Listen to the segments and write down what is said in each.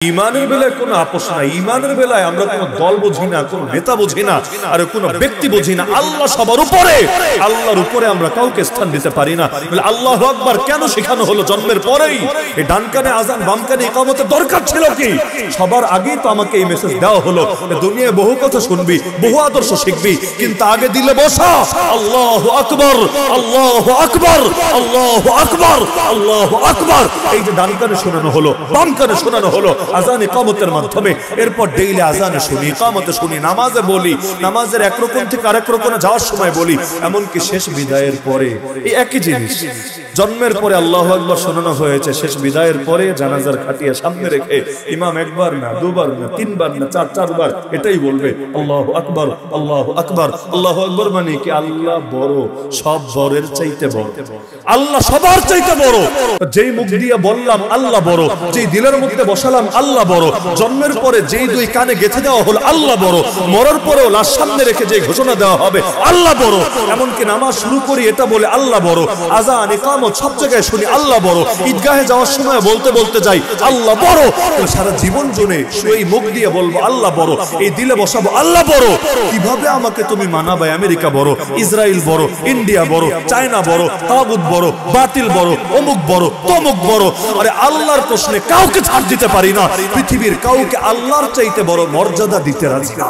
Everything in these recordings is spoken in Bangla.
ইমানের বেলায় কোনো আপোষ নাই। ইমানের বেলায় আমরা কোনো দল বুঝি না, কোনো নেতা বুঝি না, আর কোনো ব্যক্তি বুঝি না। আল্লাহ সবার উপরে, আল্লাহর উপরে আমরা কাউকে স্থান দিতে পারি না। বলে আল্লাহু আকবার কেন শেখানো হলো জন্মের পরেই? এই ডান কানে আজান বাম কানে ইকামতের দরকার ছিল কি? সবার আগেই তো আমাকে এই মেসেজ দেওয়া হলো, দুনিয়ায় বহু কথা শুনবি, বহু আদর্শ শিখবি, কিন্তু আগে দিলে বসা আল্লাহু আকবার, আল্লাহু আকবার, আল্লাহু আকবার, আল্লাহু আকবার। এই যে ডান কানে শোনানো হলো, বাম কানে শোনানো হলো আজান ইকামতের মাধ্যমে, এরপর ডেইলি আজানে শুনি, ইকামতে শুনি, নামাজে বলি, নামাজের এক রকম থেকে আরেক রকমে যাওয়ার সময় বলি, এমনকি শেষ বিদায়ের পরে এই একই জিনিস। জন্মের পরে আল্লাহু আকবার শোনানো হয়েছে, শেষ বিদায়ের পরে জানাজার খাটিয়া সামনে রেখে ইমাম একবার না, দুবার না, তিনবার না, চারবার এটাই বলবে আল্লাহু আকবার, আল্লাহু আকবার। আল্লাহু আকবার মানে কি? আল্লাহ বড়, সব বড়ের চাইতে বড়, আল্লাহ সবার চাইতে বড়। যেই মুখ দিয়ে বললাম আল্লাহ বড়, যেই দিলের মধ্যে বসালাম আল্লাহ বড়, জন্মের পরে যেই দুই কানে গেঁথে দেওয়া হলো আল্লাহ বড়, মরার পরেও লাশ সামনে রেখে যে ঘোষণা দেওয়া হবে আল্লাহ বড়, এমনকি নামাজ শুরু করি এটা বলে আল্লাহ বড়, আজান ইকামত সব জায়গায় শুনি আল্লাহ বড়, ঈদগাহে যাওয়ার সময় বলতে বলতে যাই আল্লাহ বড়। সারা জীবন জুড়ে সেই মুখ দিয়ে বলবো আল্লাহ বড়, এই দিলে বসাবো আল্লাহ বড়। কিভাবে আমাকে তুমি মানাবে? আমেরিকা বড়, ইসরায়েল বড়, ইন্ডিয়া বড়, চায়না বড়, তাগুত বড়, বাতিল বড়, অমুক বড়, তমুক বড়। আরে আল্লাহর প্রশ্নে কাউকে ছাড় দিতে পারি না, পৃথিবীর কাউকে আল্লাহর চাইতে বড় মর্যাদা দিতে রাজি না।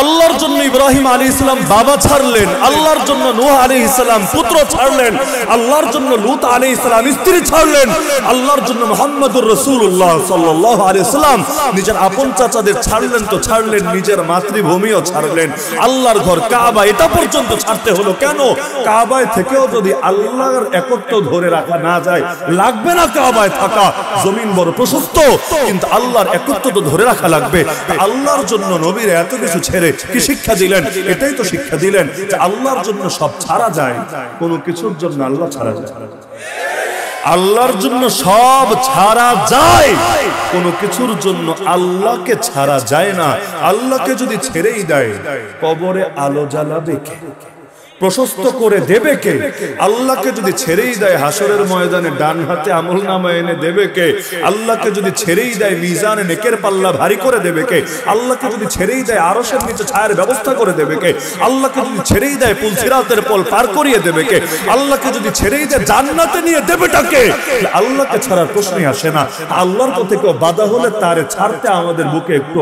আল্লাহর জন্য ইব্রাহিম আলাইহিস সালাম বাবা ছাড়লেন, আল্লাহর জন্য নূহ আলাইহিস সালাম পুত্র ছাড়লেন, আল্লাহর জন্য লূত আলাইহিস সালাম স্ত্রী ছাড়লেন, আল্লাহর জন্য মুহাম্মদুর রাসূলুল্লাহ সাল্লাল্লাহু আলাইহি সাল্লাম নিজের আপন চাচাদের ছাড়লেন তো ছাড়লেন, নিজের মাতৃভূমিও ছাড়লেন। আল্লাহর ঘর কাবা এটা পর্যন্ত ছাড়তে হলো কেন? কাবায় থেকেও যদি আল্লাহর একত্ব ধরে রাখা না যায়, লাগবে না কাবায় থাকা, জমিন বড় প্রশস্ত, কিন্তু আল্লাহর একত্ব তো ধরে রাখা লাগবে। আল্লাহর জন্য নবীর এত কিছু ছেড়ে কি শিক্ষা দিলেন? এটাই তো শিক্ষা দিলেন যে আল্লাহর জন্য সব ছাড়া যায়, কোনো কিছুর জন্য আল্লাহ ছাড়া যায়। আল্লাহর জন্য সব ছাড়া যায়, কোনো কিছুর জন্য আল্লাহকে ছাড়া যায় না। আল্লাহকে যদি ছেড়েই দেয়, কবরে আলো জ্বালাবে কে? প্রশস্ত করে দেবে কে? আল্লাহকে যদি ছেড়েই দেয়, হাসরের ময়দানে ডান হাতে আমলনামা এনে দেবে কে? আল্লাহকে যদি ছেড়েই দেয়, মিজানে নেকের পাল্লা ভারী করে দেবে কে? আল্লাহকে যদি ছেড়েই দেয়, আরশের নিচে ছায়ার ব্যবস্থা করে দেবে কে? আল্লাহকে যদি ছেড়েই দেয়, পুল সিরাতের পল পার করিয়ে দেবে কে? আল্লাহকে যদি ছেড়েই দেয়, জান্নাতে নিয়ে দেবেটা কে? আল্লাহকে ছাড়ার প্রশ্নই আসে না। আল্লাহর পথে কেউ বাধা হলে তারে ছাড়তে আমাদের বুকে একটু